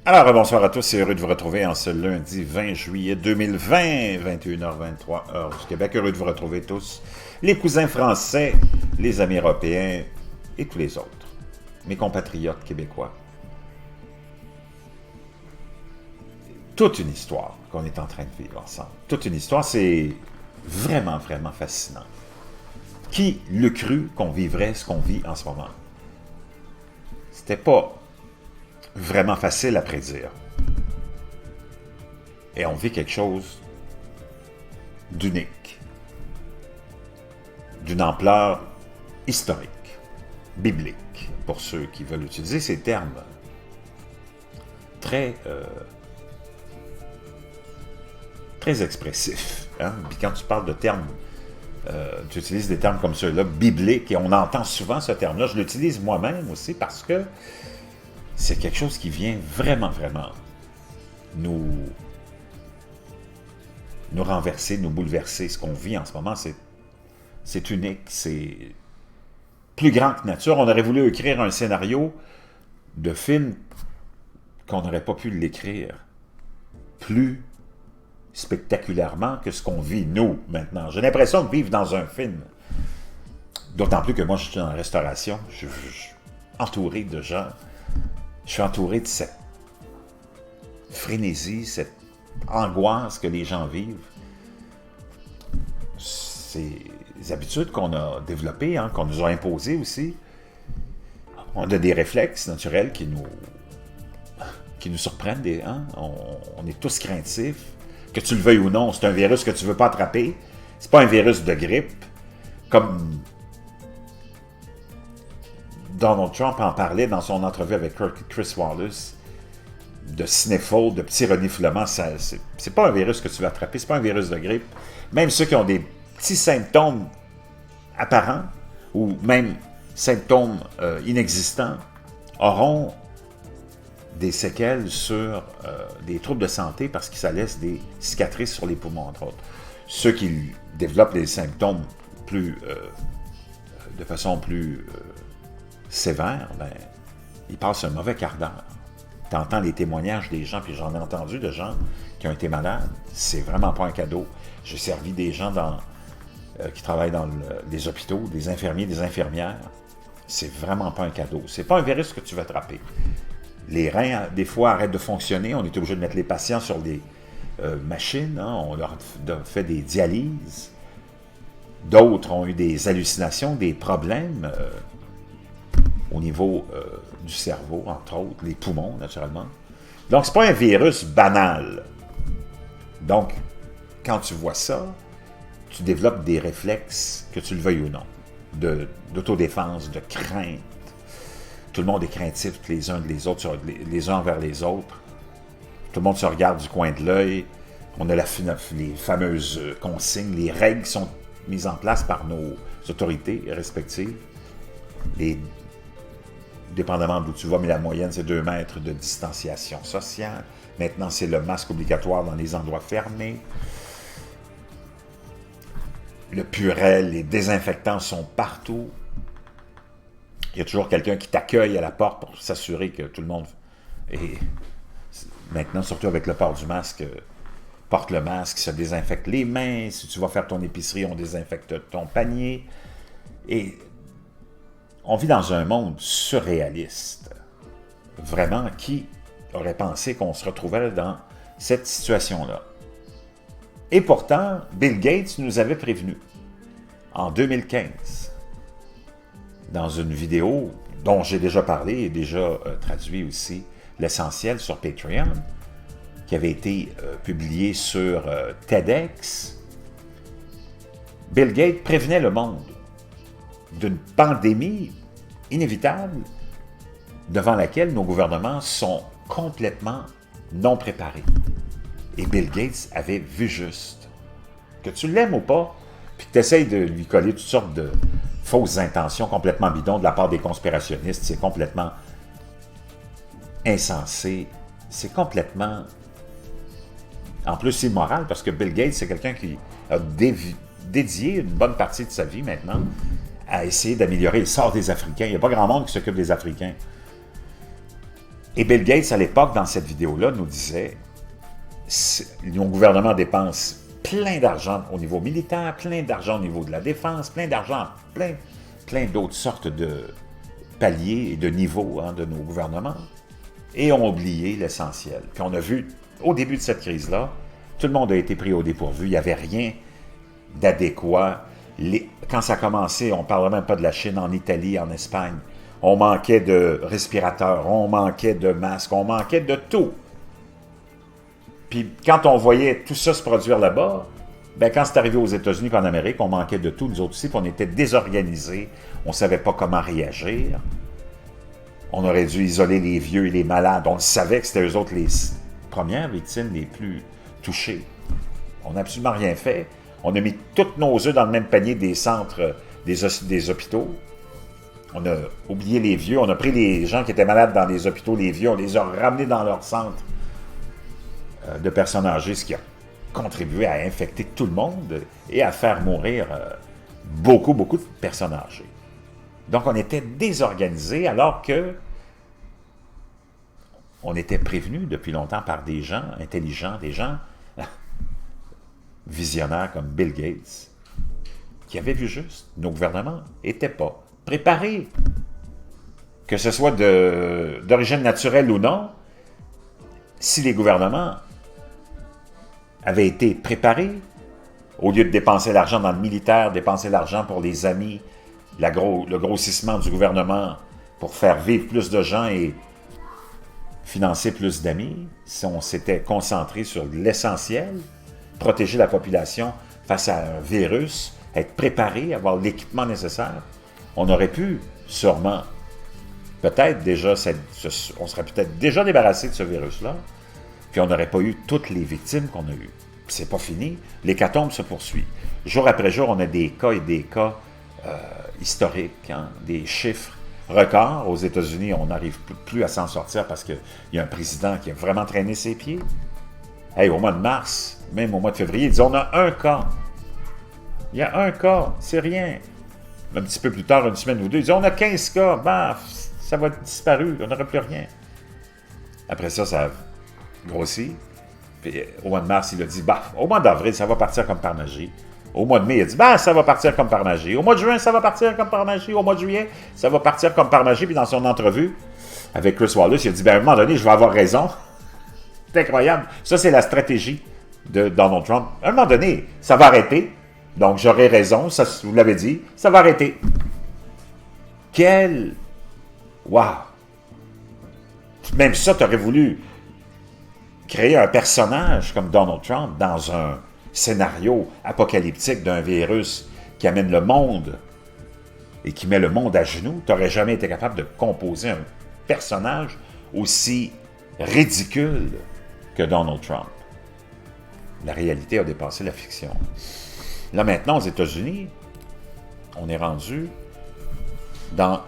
Alors, bonsoir à tous, c'est heureux de vous retrouver en ce lundi 20 juillet 2020, 21h23, heure du Québec. Heureux de vous retrouver tous, les cousins français, les amis européens et tous les autres, mes compatriotes québécois. Toute une histoire qu'on est en train de vivre ensemble. Toute une histoire, c'est vraiment, vraiment fascinant. Qui l'eût cru qu'on vivrait ce qu'on vit en ce moment? C'était pas vraiment facile à prédire. Et on vit quelque chose d'unique, d'une ampleur historique, biblique, pour ceux qui veulent utiliser ces termes très expressifs. Hein? Puis quand tu parles de termes, tu utilises des termes comme ceux-là, bibliques, et on entend souvent ce terme-là. Je l'utilise moi-même aussi parce que c'est quelque chose qui vient vraiment, vraiment nous renverser, nous bouleverser. Ce qu'on vit en ce moment, c'est unique, c'est plus grand que nature. On aurait voulu écrire un scénario de film qu'on n'aurait pas pu l'écrire plus spectaculairement que ce qu'on vit, nous, maintenant. J'ai l'impression de vivre dans un film. D'autant plus que moi, je suis en restauration, je suis entouré de gens. Je suis entouré de cette frénésie, cette angoisse que les gens vivent. Ces habitudes qu'on a développées, hein, qu'on nous a imposées aussi. On a des réflexes naturels qui nous surprennent. On est tous craintifs. Que tu le veuilles ou non, c'est un virus que tu ne veux pas attraper. C'est pas un virus de grippe. Comme Donald Trump en parlait dans son entrevue avec Chris Wallace, de sniffle, de petits reniflements, c'est pas un virus que tu vas attraper, c'est pas un virus de grippe. Même ceux qui ont des petits symptômes apparents, ou même symptômes inexistants, auront des séquelles sur des troubles de santé parce que ça laisse des cicatrices sur les poumons, entre autres. Ceux qui développent les symptômes de façon plus sévère, ben, ils passent un mauvais quart d'heure. Tu entends les témoignages des gens, puis j'en ai entendu de gens qui ont été malades. C'est vraiment pas un cadeau. J'ai servi des gens qui travaillent dans les hôpitaux, des infirmiers, des infirmières. C'est vraiment pas un cadeau. C'est pas un virus que tu vas attraper. Les reins, des fois, arrêtent de fonctionner. On est obligé de mettre les patients sur des machines. Hein? On leur fait des dialyses. D'autres ont eu des hallucinations, des problèmes au niveau du cerveau, entre autres, les poumons, naturellement. Donc, c'est pas un virus banal. Donc, quand tu vois ça, tu développes des réflexes, que tu le veuilles ou non, d'autodéfense, de crainte. Tout le monde est craintif les uns les autres, les uns envers les autres. Tout le monde se regarde du coin de l'œil. On a les fameuses consignes, les règles qui sont mises en place par nos autorités respectives. Dépendamment d'où tu vas, mais la moyenne, c'est 2 mètres de distanciation sociale. Maintenant, c'est le masque obligatoire dans les endroits fermés. Le purel, les désinfectants sont partout. Il y a toujours quelqu'un qui t'accueille à la porte pour s'assurer que tout le monde... Et maintenant, surtout avec le port du masque, porte le masque, se désinfecte les mains. Si tu vas faire ton épicerie, on désinfecte ton panier. Et on vit dans un monde surréaliste. Vraiment, qui aurait pensé qu'on se retrouverait dans cette situation-là? Et pourtant, Bill Gates nous avait prévenu en 2015, dans une vidéo dont j'ai déjà parlé et déjà traduit aussi l'essentiel sur Patreon, qui avait été publié sur TEDx. Bill Gates prévenait le monde d'une pandémie inévitable devant laquelle nos gouvernements sont complètement non préparés. Et Bill Gates avait vu juste. Que tu l'aimes ou pas, puis que tu essayes de lui coller toutes sortes de fausses intentions complètement bidons de la part des conspirationnistes, c'est complètement insensé, c'est complètement, en plus, immoral, parce que Bill Gates, c'est quelqu'un qui a dédié une bonne partie de sa vie maintenant à essayer d'améliorer le sort des Africains. Il n'y a pas grand monde qui s'occupe des Africains. Et Bill Gates, à l'époque, dans cette vidéo-là, nous disait nos gouvernements dépensent plein d'argent au niveau militaire, plein d'argent au niveau de la défense, plein d'argent, plein d'autres sortes de paliers et de niveaux de nos gouvernements, et ont oublié l'essentiel. Puis on a vu, au début de cette crise-là, tout le monde a été pris au dépourvu, il n'y avait rien d'adéquat. Quand ça a commencé, on ne parlait même pas de la Chine, en Italie, en Espagne. On manquait de respirateurs, on manquait de masques, on manquait de tout. Puis quand on voyait tout ça se produire là-bas, ben quand c'est arrivé aux États-Unis et en Amérique, on manquait de tout, nous autres aussi, puis on était désorganisés, on ne savait pas comment réagir. On aurait dû isoler les vieux et les malades. On le savait que c'était eux autres les premières victimes les plus touchées. On n'a absolument rien fait. On a mis tous nos œufs dans le même panier des centres, des hôpitaux. On a oublié les vieux, on a pris les gens qui étaient malades dans les hôpitaux, les vieux, on les a ramenés dans leur centre de personnes âgées, ce qui a contribué à infecter tout le monde et à faire mourir beaucoup de personnes âgées. Donc on était désorganisés alors que on était prévenus depuis longtemps par des gens intelligents, des gens visionnaires comme Bill Gates, qui avaient vu juste. Nos gouvernements n'étaient pas préparés. Que ce soit d'origine naturelle ou non, si les gouvernements avaient été préparés, au lieu de dépenser l'argent dans le militaire, dépenser l'argent pour les amis, le grossissement du gouvernement pour faire vivre plus de gens et financer plus d'amis, si on s'était concentré sur l'essentiel, protéger la population face à un virus, être préparé, avoir l'équipement nécessaire, on aurait pu sûrement, peut-être déjà, on serait peut-être déjà débarrassé de ce virus-là, puis on n'aurait pas eu toutes les victimes qu'on a eues. Puis c'est pas fini, l'hécatombe se poursuit. Jour après jour, on a des cas et des cas historiques, des chiffres records. Aux États-Unis, on n'arrive plus à s'en sortir parce qu'il y a un président qui a vraiment traîné ses pieds. Hey, au mois de mars, même au mois de février, ils disent on a un cas. Il y a un cas, c'est rien. Un petit peu plus tard, une semaine ou deux, ils disent on a 15 cas, baf, ça va être disparu, on n'aura plus rien. Après ça, ça a grossi. Puis, au mois de mars, il a dit baf, au mois d'avril, ça va partir comme par magie. Au mois de mai, il a dit bah, ça va partir comme par magie. Au mois de juin, ça va partir comme par magie. Au mois de juillet, ça va partir comme par magie. Puis dans son entrevue avec Chris Wallace, il a dit ben, à un moment donné, je vais avoir raison. C'est incroyable. Ça, c'est la stratégie de Donald Trump. À un moment donné, ça va arrêter. Donc, j'aurai raison. Ça, vous l'avez dit. Ça va arrêter. Quel... Wow! Même ça, tu aurais voulu créer un personnage comme Donald Trump dans un scénario apocalyptique d'un virus qui amène le monde et qui met le monde à genoux. Tu n'aurais jamais été capable de composer un personnage aussi ridicule que Donald Trump. La réalité a dépassé la fiction. Là, maintenant, aux États-Unis, on est rendu dans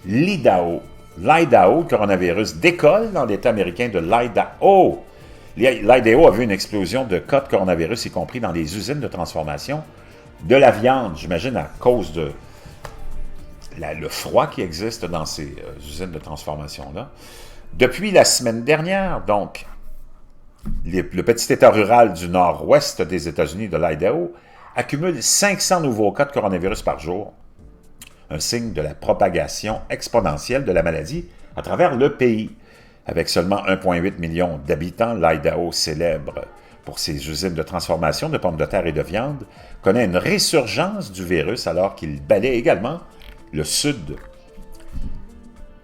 l'Idaho. L'Idaho, le coronavirus décolle dans l'État américain de l'Idaho. L'Idaho a vu une explosion de cas de coronavirus, y compris dans les usines de transformation de la viande, j'imagine à cause de le froid qui existe dans ces usines de transformation-là. Depuis la semaine dernière, donc, le petit État rural du nord-ouest des États-Unis, de l'Idaho, accumule 500 nouveaux cas de coronavirus par jour, un signe de la propagation exponentielle de la maladie à travers le pays. Avec seulement 1,8 million d'habitants, l'Idaho, célèbre pour ses usines de transformation de pommes de terre et de viande, connaît une résurgence du virus alors qu'il balaie également le sud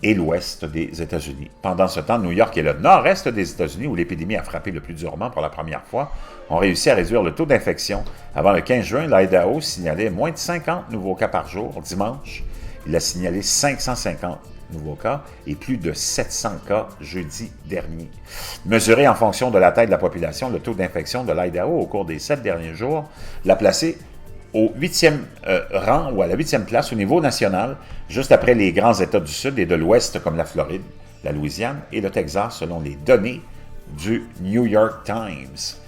et l'ouest des États-Unis. Pendant ce temps, New York et le nord-est des États-Unis, où l'épidémie a frappé le plus durement pour la première fois, ont réussi à réduire le taux d'infection. Avant le 15 juin, l'Idaho signalait moins de 50 nouveaux cas par jour. Dimanche, il a signalé 550 nouveaux cas et plus de 700 cas jeudi dernier. Mesuré en fonction de la taille de la population, le taux d'infection de l'Idaho au cours des 7 derniers jours l'a placé au 8e rang ou à la 8e place au niveau national, juste après les grands États du Sud et de l'Ouest comme la Floride, la Louisiane et le Texas, selon les données du New York Times.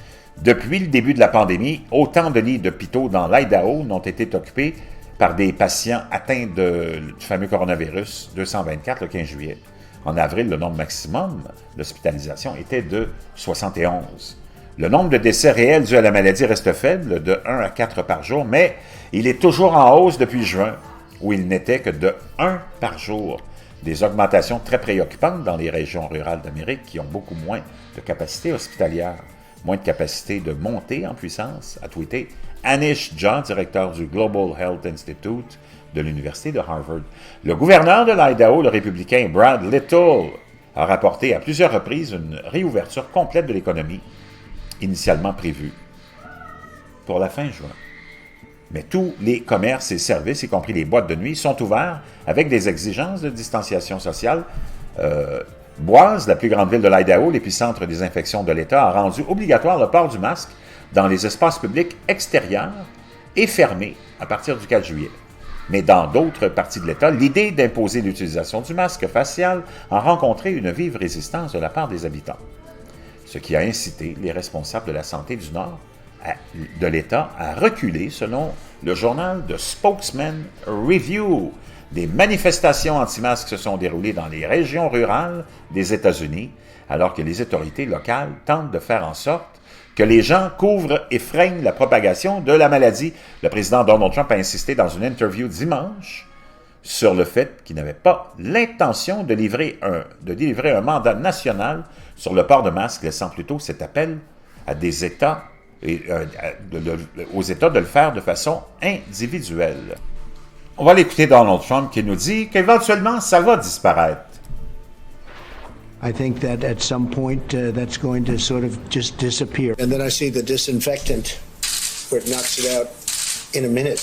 Depuis le début de la pandémie, autant de lits d'hôpitaux dans l'Idaho n'ont été occupés par des patients atteints du fameux coronavirus 224 le 15 juillet. En avril, le nombre maximum d'hospitalisations était de 71. Le nombre de décès réels dus à la maladie reste faible, de 1 à 4 par jour, mais il est toujours en hausse depuis juin, où il n'était que de 1 par jour. Des augmentations très préoccupantes dans les régions rurales d'Amérique qui ont beaucoup moins de capacité hospitalière, moins de capacité de monter en puissance, a tweeté Anish Jha, directeur du Global Health Institute de l'Université de Harvard. Le gouverneur de l'Idaho, le républicain Brad Little, a rapporté à plusieurs reprises une réouverture complète de l'économie, initialement prévue pour la fin juin. Mais tous les commerces et services, y compris les boîtes de nuit, sont ouverts avec des exigences de distanciation sociale. Boise, la plus grande ville de l'Idaho, l'épicentre des infections de l'État, a rendu obligatoire le port du masque dans les espaces publics extérieurs et fermés à partir du 4 juillet. Mais dans d'autres parties de l'État, l'idée d'imposer l'utilisation du masque facial a rencontré une vive résistance de la part des habitants, ce qui a incité les responsables de la santé du Nord de l'État à reculer, selon le journal The Spokesman Review. Des manifestations anti-masques se sont déroulées dans les régions rurales des États-Unis, alors que les autorités locales tentent de faire en sorte que les gens couvrent et freinent la propagation de la maladie. Le président Donald Trump a insisté dans une interview dimanche sur le fait qu'il n'avait pas l'intention de délivrer un mandat national sur le port de masque, laissant plutôt cet appel à des États aux États de le faire de façon individuelle. On va l'écouter Donald Trump qui nous dit qu'éventuellement, ça va disparaître. I think that at some point that's going to sort of just disappear. And then I see the disinfectant where it knocks it out in a minute,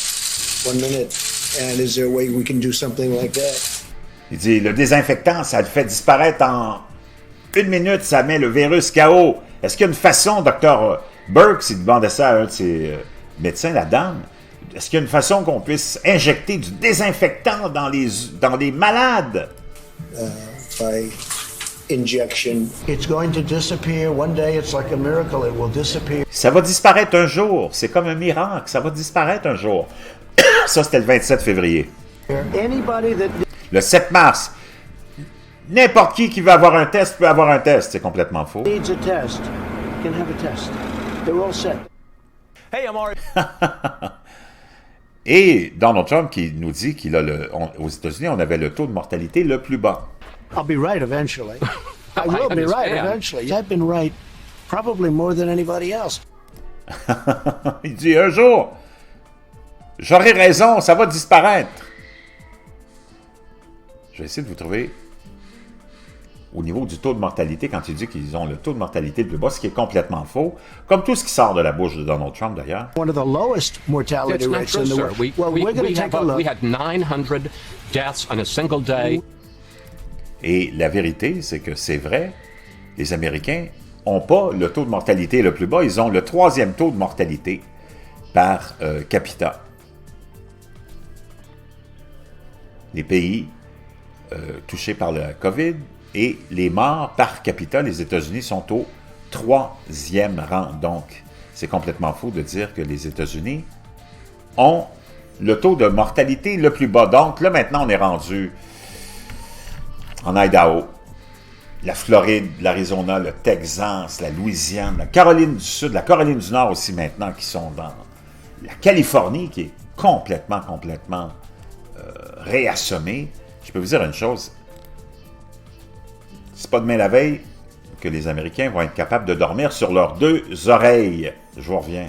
1 minute. And is there a way we can do something like that? Il dit, le désinfectant, ça le fait disparaître en 1 minute, ça met le virus KO. Est-ce qu'il y a une façon, Dr. Burke, s'il demandait ça à un de ses médecins, la dame, est-ce qu'il y a une façon qu'on puisse injecter du désinfectant dans les malades? By injection. It's going to disappear. One day it's like a miracle. It will disappear. Ça va disparaître un jour. C'est comme un miracle. Ça va disparaître un jour. Ça, c'était le 27 février. Anybody that Le 7 mars, n'importe qui veut avoir un test peut avoir un test. C'est complètement faux. needs a test can have a test. They're all set. Hey, I'm already... Et Donald Trump qui nous dit aux États-Unis, on avait le taux de mortalité le plus bas. I'll be right eventually. I will be right eventually. I've been right probably more than anybody else. Il dit, un jour, j'aurai raison, ça va disparaître. Je vais essayer de vous trouver au niveau du taux de mortalité, quand il dit qu'ils ont le taux de mortalité le plus bas, ce qui est complètement faux, comme tout ce qui sort de la bouche de Donald Trump, d'ailleurs. One of the lowest mortality It's not rates true, in the sir. world. We're going to take a look. We had 900 deaths on a single day. Et la vérité, c'est que c'est vrai, les Américains n'ont pas le taux de mortalité le plus bas, ils ont le 3e taux de mortalité par capita. Les pays touchés par la COVID et les morts par capita, les États-Unis sont au 3e rang. Donc, c'est complètement faux de dire que les États-Unis ont le taux de mortalité le plus bas. Donc, là, maintenant, on est rendu en Idaho, la Floride, l'Arizona, le Texas, la Louisiane, la Caroline du Sud, la Caroline du Nord aussi maintenant, qui sont dans la Californie, qui est complètement réassommée. Je peux vous dire une chose, c'est pas demain la veille que les Américains vont être capables de dormir sur leurs 2 oreilles. Je vous reviens.